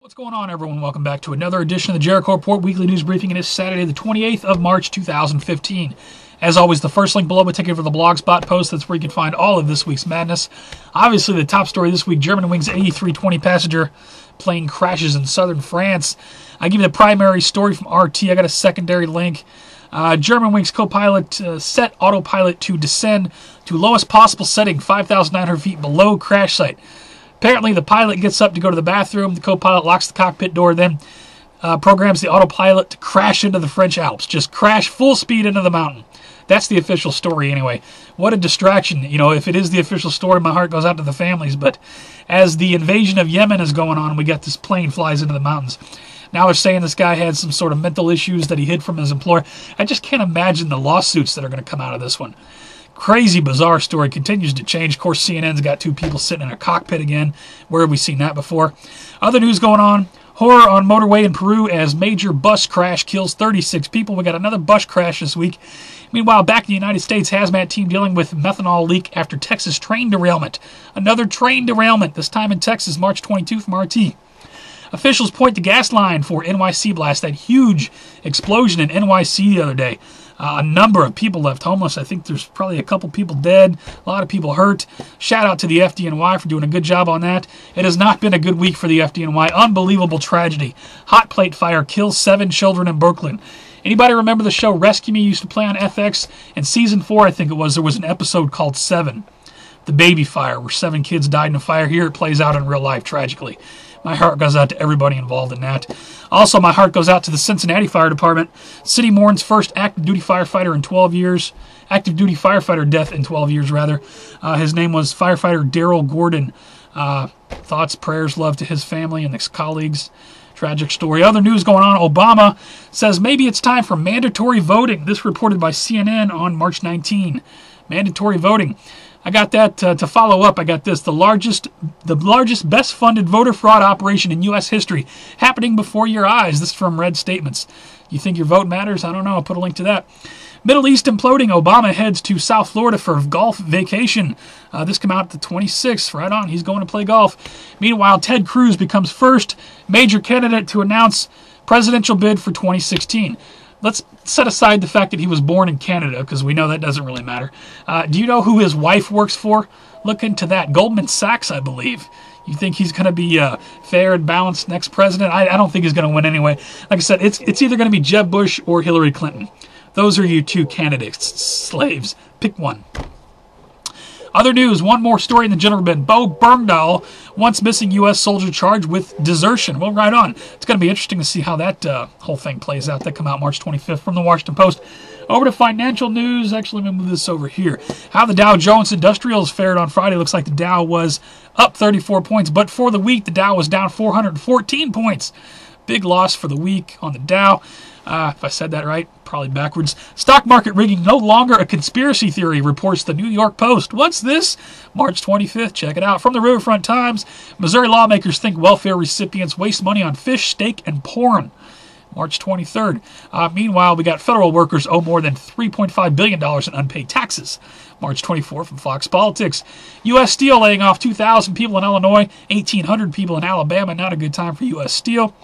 What's going on, everyone? Welcome back to another edition of the Jericho Report Weekly News Briefing. It is Saturday, the 28th of March, 2015. As always, the first link below will take you for the Blogspot post. That's where you can find all of this week's madness. Obviously, the top story this week, Germanwings A320 passenger plane crashes in southern France. I give you the primary story from RT. I got a secondary link. Germanwings co-pilot set autopilot to descend to lowest possible setting, 5,900 feet below crash site. Apparently, the pilot gets up to go to the bathroom. The co-pilot locks the cockpit door, then programs the autopilot to crash into the French Alps. Just crash full speed into the mountain. That's the official story anyway. What a distraction. You know, if it is the official story, my heart goes out to the families. But as the invasion of Yemen is going on, we got this plane flies into the mountains. Now they're saying this guy had some sort of mental issues that he hid from his employer. I just can't imagine the lawsuits that are going to come out of this one. Crazy, bizarre story. Continues to change. Of course, CNN's got two people sitting in a cockpit again. Where have we seen that before? Other news going on. Horror on motorway in Peru as major bus crash kills 36 people. We got another bus crash this week. Meanwhile, back in the United States, hazmat team dealing with methanol leak after Texas train derailment. Another train derailment, this time in Texas, March 22 from RT. Officials point to gas line for NYC blast. That huge explosion in NYC the other day. A number of people left homeless. I think there's probably a couple people dead, a lot of people hurt. Shout out to the FDNY for doing a good job on that. It has not been a good week for the FDNY. Unbelievable tragedy. Hot plate fire kills 7 children in Brooklyn. Anybody remember the show Rescue Me used to play on FX? In season 4, I think it was, there was an episode called 7. The baby fire, where 7 kids died in a fire. Here it plays out in real life, tragically. My heart goes out to everybody involved in that. Also, my heart goes out to the Cincinnati Fire Department. City mourns first active duty firefighter in 12 years. Active duty firefighter death in 12 years, rather. His name was firefighter Daryl Gordon. Thoughts, prayers, love to his family and his colleagues. Tragic story. Other news going on. Obama says maybe it's time for mandatory voting. This reported by CNN on March 19. Mandatory voting. I got that to follow up. I got this. The largest, best funded voter fraud operation in U.S. history happening before your eyes. This is from Red Statements. You think your vote matters? I don't know. I'll put a link to that. Middle East imploding. Obama heads to South Florida for golf vacation. This came out the 26th. Right on. He's going to play golf. Meanwhile, Ted Cruz becomes first major candidate to announce presidential bid for 2016. Let's set aside the fact that he was born in Canada, because we know that doesn't really matter. Do you know who his wife works for? Look into that. Goldman Sachs, I believe. You think he's going to be fair and balanced next president? I don't think he's going to win anyway. Like I said, it's either going to be Jeb Bush or Hillary Clinton. Those are your two candidates. Slaves. Pick one. Other news, one more story in the general bin. Bo Bergdahl, once missing U.S. soldier charged with desertion. Well, right on. It's going to be interesting to see how that whole thing plays out. That come out March 25th from the Washington Post. Over to financial news. Actually, let me move this over here. How the Dow Jones Industrials fared on Friday. Looks like the Dow was up 34 points. But for the week, the Dow was down 414 points. Big loss for the week on the Dow. If I said that right, probably backwards. Stock market rigging no longer a conspiracy theory, reports the New York Post. What's this? March 25th. Check it out. From the Riverfront Times, Missouri lawmakers think welfare recipients waste money on fish, steak, and porn. March 23rd. Meanwhile, we got federal workers owe more than $3.5 billion in unpaid taxes. March 24th from Fox Politics. U.S. Steel laying off 2,000 people in Illinois, 1,800 people in Alabama. Not a good time for U.S. Steel.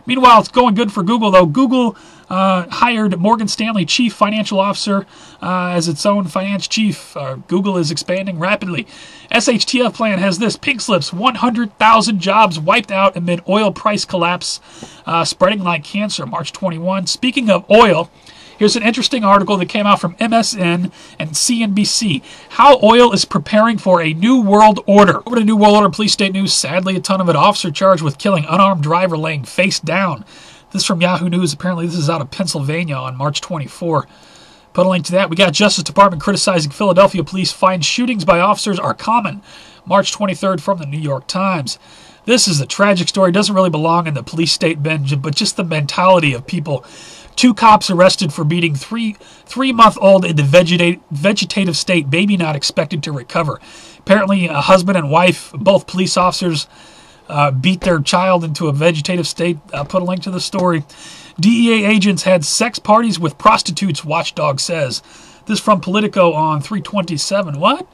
Meanwhile, it's going good for Google, though. Google hired Morgan Stanley chief financial officer as its own finance chief. Google is expanding rapidly. SHTF plan has this. Pink slips, 100,000 jobs wiped out amid oil price collapse, spreading like cancer. March 21. Speaking of oil, here's an interesting article that came out from MSN and CNBC. How oil is preparing for a new world order. Over to New World Order police state news. Sadly, a ton of it. Officer charged with killing unarmed driver laying face down. This from Yahoo News. Apparently, this is out of Pennsylvania on March 24. Put a link to that. We got Justice Department criticizing Philadelphia police finds shootings by officers are common. March 23rd from the New York Times. This is a tragic story. It doesn't really belong in the police state bench, but just the mentality of people. 2 cops arrested for beating three-month-old in the vegetative state, baby not expected to recover. Apparently, a husband and wife, both police officers, beat their child into a vegetative state. I'll put a link to the story. DEA agents had sex parties with prostitutes, watchdog says. This from Politico on 3/27. What?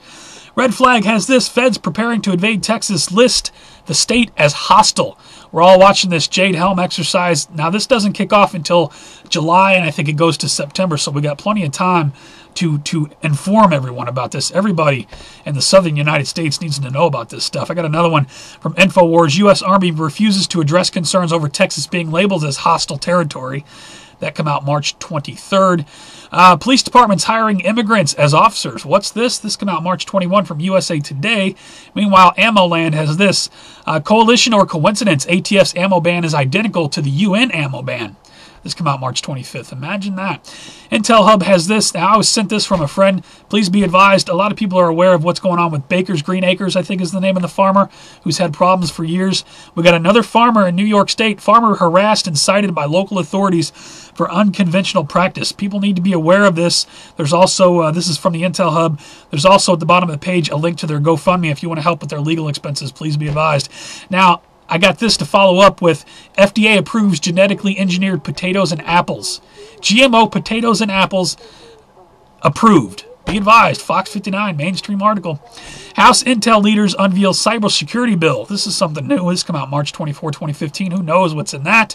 Red Flag has this. Feds preparing to invade Texas list the state as hostile. We're all watching this Jade Helm exercise. Now, this doesn't kick off until July, and I think it goes to September, so we got plenty of time to inform everyone about this. Everybody in the southern United States needs to know about this stuff. I got another one from InfoWars. U.S. Army refuses to address concerns over Texas being labeled as hostile territory. That come out March 23rd. Police departments hiring immigrants as officers. What's this? This come out March 21 from USA Today. Meanwhile, Ammo Land has this. Coalition or coincidence, ATF's ammo ban is identical to the UN ammo ban. This come out March 25th. Imagine that. Intel Hub has this. Now, I was sent this from a friend. Please be advised, a lot of people are aware of what's going on with Baker's Green Acres, I think is the name of the farmer, who's had problems for years. We got another farmer in New York State. Farmer harassed and cited by local authorities for unconventional practice. People need to be aware of this. There's also, this is from the Intel Hub, there's also at the bottom of the page a link to their GoFundMe. If you want to help with their legal expenses, please be advised. Now, I got this to follow up with. FDA approves genetically engineered potatoes and apples. GMO potatoes and apples approved. Be advised. Fox 59, mainstream article. House Intel leaders unveil cybersecurity bill. This is something new. This come out March 24, 2015. Who knows what's in that?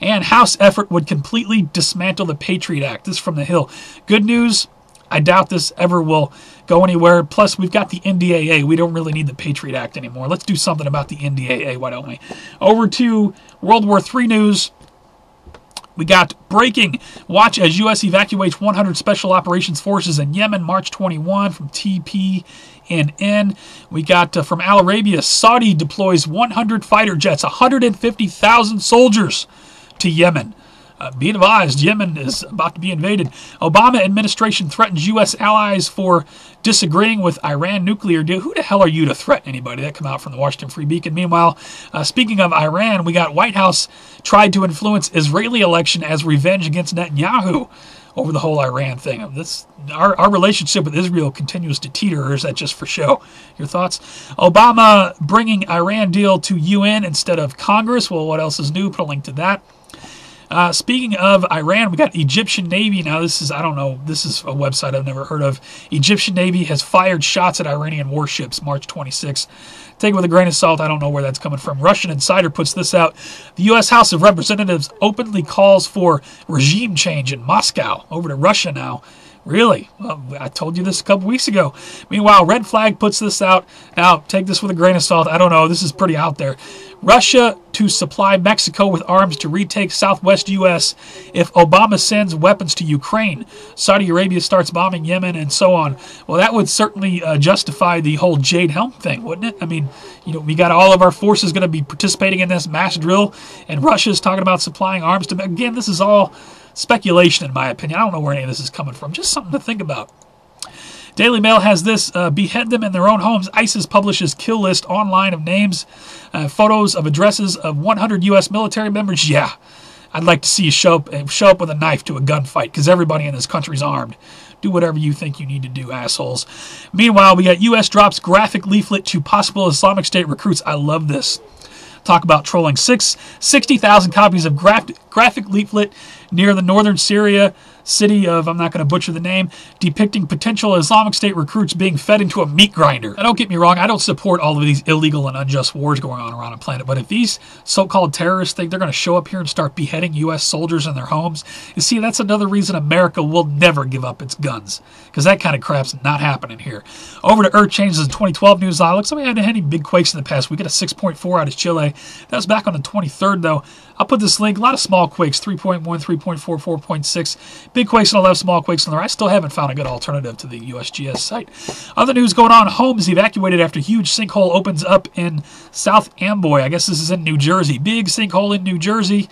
And House effort would completely dismantle the Patriot Act. This is from the Hill. Good news. I doubt this ever will go anywhere. Plus, we've got the NDAA. We don't really need the Patriot Act anymore. Let's do something about the NDAA, why don't we? Over to World War III news. We got breaking. Watch as U.S. evacuates 100 Special Operations Forces in Yemen, March 21 from TPNN. We got from Al Arabia, Saudi deploys 100 fighter jets, 150,000 soldiers to Yemen. Be advised, Yemen is about to be invaded. Obama administration threatens U.S. allies for disagreeing with Iran nuclear deal. Who the hell are you to threaten anybody? That come out from the Washington Free Beacon. Meanwhile, speaking of Iran, we got White House tried to influence Israeli election as revenge against Netanyahu over the whole Iran thing. Our relationship with Israel continues to teeter, or is that just for show? Your thoughts? Obama bringing Iran deal to UN instead of Congress. Well, what else is new? Put a link to that. Speaking of Iran, we got Egyptian Navy. Now, this is, I don't know, this is a website I've never heard of. Egyptian Navy has fired shots at Iranian warships, March 26. Take it with a grain of salt. I don't know where that's coming from. Russian Insider puts this out. The U.S. House of Representatives openly calls for regime change in Moscow. Over to Russia now. Really? Well, I told you this a couple weeks ago. Meanwhile, Red Flag puts this out. Now, take this with a grain of salt. I don't know. This is pretty out there. Russia to supply Mexico with arms to retake southwest U.S. if Obama sends weapons to Ukraine. Saudi Arabia starts bombing Yemen and so on. Well, that would certainly justify the whole Jade Helm thing, wouldn't it? I mean, you know, we got all of our forces going to be participating in this mass drill, and Russia's talking about supplying arms to... Again, this is all speculation, in my opinion. I don't know where any of this is coming from. Just something to think about. Daily Mail has this, behead them in their own homes. ISIS publishes kill list online of names, photos of addresses of 100 U.S. military members. Yeah, I'd like to see you show up with a knife to a gunfight, because everybody in this country's armed. Do whatever you think you need to do, assholes. Meanwhile, we got U.S. drops graphic leaflet to possible Islamic State recruits. I love this. Talk about trolling. 60,000 copies of graphic leaflet near the northern Syria city of, I'm not going to butcher the name, depicting potential Islamic State recruits being fed into a meat grinder. Now, don't get me wrong, I don't support all of these illegal and unjust wars going on around the planet, but if these so-called terrorists think they're going to show up here and start beheading U.S. soldiers in their homes, you see, that's another reason America will never give up its guns, because that kind of crap's not happening here. Over to Earth Changes, 2012 news. Looks like we haven't had any big quakes in the past. We got a 6.4 out of Chile. That was back on the 23rd, though. I'll put this link. A lot of small quakes, 3.1, 3.4, 4.6. Big quakes on the left, small quakes on the right. I still haven't found a good alternative to the USGS site. Other news going on. Homes evacuated after huge sinkhole opens up in South Amboy. I guess this is in New Jersey. Big sinkhole in New Jersey.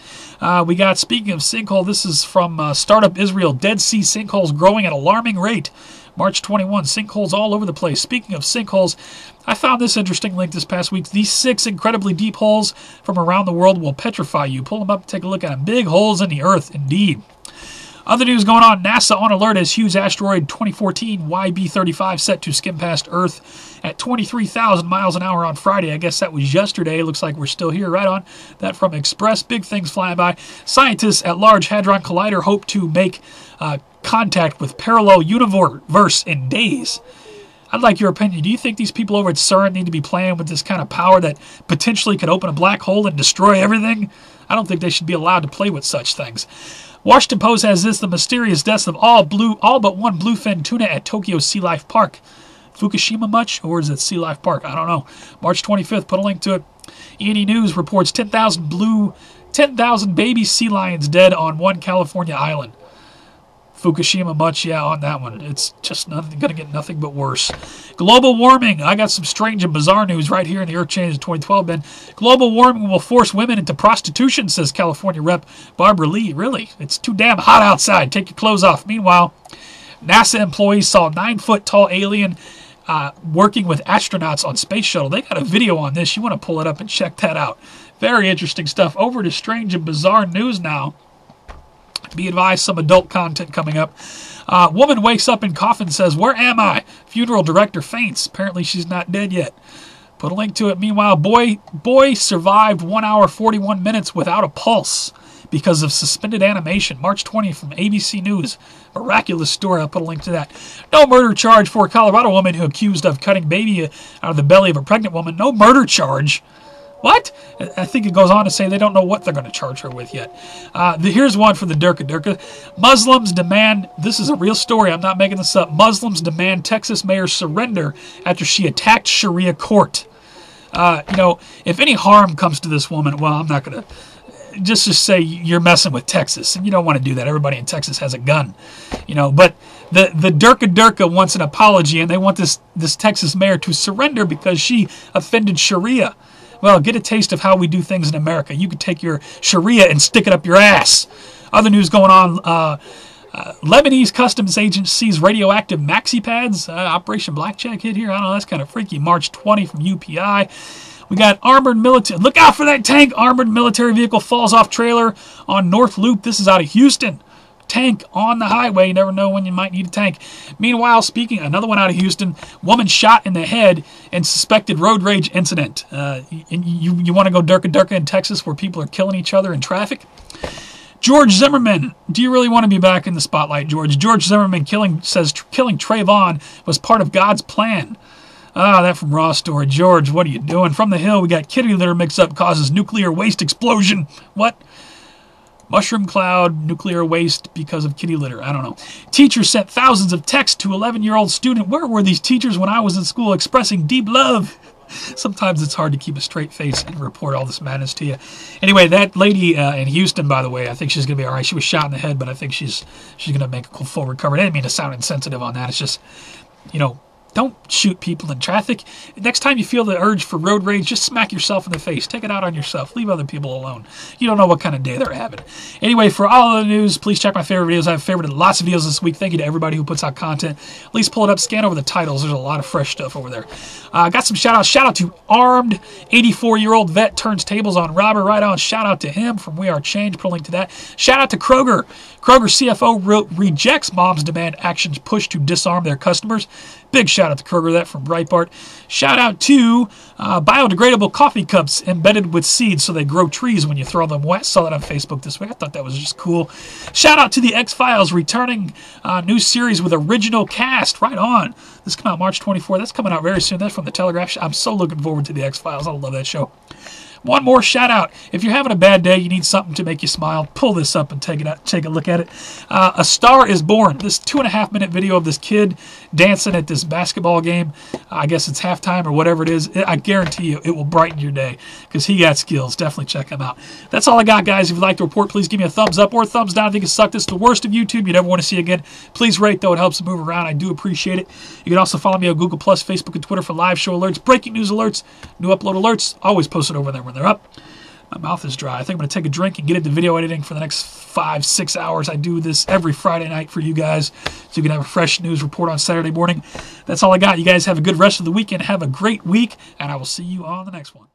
We got, speaking of sinkhole, this is from Startup Israel. Dead Sea sinkholes growing at alarming rate. March 21, sinkholes all over the place. Speaking of sinkholes, I found this interesting link this past week. These 6 incredibly deep holes from around the world will petrify you. Pull them up and take a look at them. Big holes in the earth, indeed. Other news going on. NASA on alert as huge asteroid 2014 YB35 set to skim past Earth at 23,000 miles an hour on Friday. I guess that was yesterday. Looks like we're still here. Right on. That from Express. Big things flying by. Scientists at Large Hadron Collider hope to make contact with parallel universe in days. I'd like your opinion. Do you think these people over at CERN need to be playing with this kind of power that potentially could open a black hole and destroy everything? I don't think they should be allowed to play with such things. Washington Post has this: the mysterious deaths of all but one bluefin tuna at Tokyo Sea Life Park. Fukushima much? Or is it Sea Life Park? I don't know. March 25th, put a link to it. E&E News reports 10,000 baby sea lions dead on one California island. Fukushima much? Yeah, on that one. It's just going to get nothing but worse. Global warming. I got some strange and bizarre news right here in the Earth Change of 2012, Ben. Global warming will force women into prostitution, says California Rep. Barbara Lee. Really? It's too damn hot outside. Take your clothes off. Meanwhile, NASA employees saw a 9-foot-tall alien working with astronauts on space shuttle. They got a video on this. You want to pull it up and check that out. Very interesting stuff. Over to strange and bizarre news now. Be advised, some adult content coming up. Woman wakes up in coffin, says, "Where am I?" Funeral director faints. Apparently she's not dead yet. Put a link to it. Meanwhile, boy survived 1 hour 41 minutes without a pulse because of suspended animation. March 20th from ABC News. Miraculous story. I'll put a link to that. No murder charge for a Colorado woman who accused of cutting baby out of the belly of a pregnant woman. No murder charge. What? I think it goes on to say they don't know what they're going to charge her with yet. Here's one for the Durka. Muslims demand, this is a real story, I'm not making this up. Muslims demand Texas mayor surrender after she attacked Sharia court. If any harm comes to this woman, well, I'm not going to just say you're messing with Texas, and you don't want to do that. Everybody in Texas has a gun, but the Durka wants an apology, and they want this Texas mayor to surrender because she offended Sharia. Well, get a taste of how we do things in America. You could take your Sharia and stick it up your ass. Other news going on. Lebanese customs agent sees radioactive maxi pads. Operation Blackjack hit here. I don't know. That's kind of freaky. March 20 from UPI. We got armored military. Look out for that tank. Armored military vehicle falls off trailer on North Loop. This is out of Houston. Tank on the highway. You never know when you might need a tank. Meanwhile, another one out of Houston. Woman shot in the head in suspected road rage incident. You want to go Durka in Texas where people are killing each other in traffic? George Zimmerman. Do you really want to be back in the spotlight, George? George Zimmerman says killing Trayvon was part of God's plan. That from Raw Story. George, what are you doing? From the Hill, we got kitty litter mix-up causes nuclear waste explosion. What? Mushroom cloud, nuclear waste because of kitty litter. I don't know. Teacher sent thousands of texts to 11-year-old student. Where were these teachers when I was in school expressing deep love? Sometimes it's hard to keep a straight face and report all this madness to you. Anyway, that lady in Houston, by the way, I think she's going to be all right. She was shot in the head, but I think she's going to make a full recovery. I didn't mean to sound insensitive on that. It's just, don't shoot people in traffic. Next time you feel the urge for road rage, just smack yourself in the face. Take it out on yourself. Leave other people alone. You don't know what kind of day they're having. Anyway, for all of the news, please check my favorite videos. I've favorited lots of videos this week. Thank you to everybody who puts out content. At least pull it up, scan over the titles. There's a lot of fresh stuff over there. Got some shout-outs. Shout-out to Armed, 84-year-old vet turns tables on robber. Right on. Shout-out to him from We Are Change. Put a link to that. Shout-out to Kroger. Kroger CFO rejects mom's demand actions push to disarm their customers. Big shout out to Kroger, that from Breitbart. Shout out to Biodegradable Coffee Cups embedded with seeds so they grow trees when you throw them wet. Saw that on Facebook this week. I thought that was just cool. Shout out to the X-Files returning new series with original cast. Right on. This came out March 24th. That's coming out very soon. That's from the Telegraph. I'm so looking forward to the X-Files. I love that show. One more shout out. If you're having a bad day, you need something to make you smile, pull this up and take a look at it. A Star is Born. This 2.5-minute video of this kid dancing at this basketball game. I guess it's halftime or whatever it is. I guarantee you it will brighten your day because he got skills. Definitely check him out. That's all I got, guys. If you'd like to report, please give me a thumbs up or a thumbs down. I think it sucked. It's the worst of YouTube. You never want to see again. Please rate, though. It helps move around. I do appreciate it. You can also follow me on Google+, Facebook, and Twitter for live show alerts, breaking news alerts, new upload alerts. Always post it over there when they're up. My mouth is dry. I think I'm going to take a drink and get into video editing for the next 5-6 hours. I do this every Friday night for you guys, so you can have a fresh news report on Saturday morning. That's all I got. You guys have a good rest of the weekend. Have a great week, and I will see you on the next one.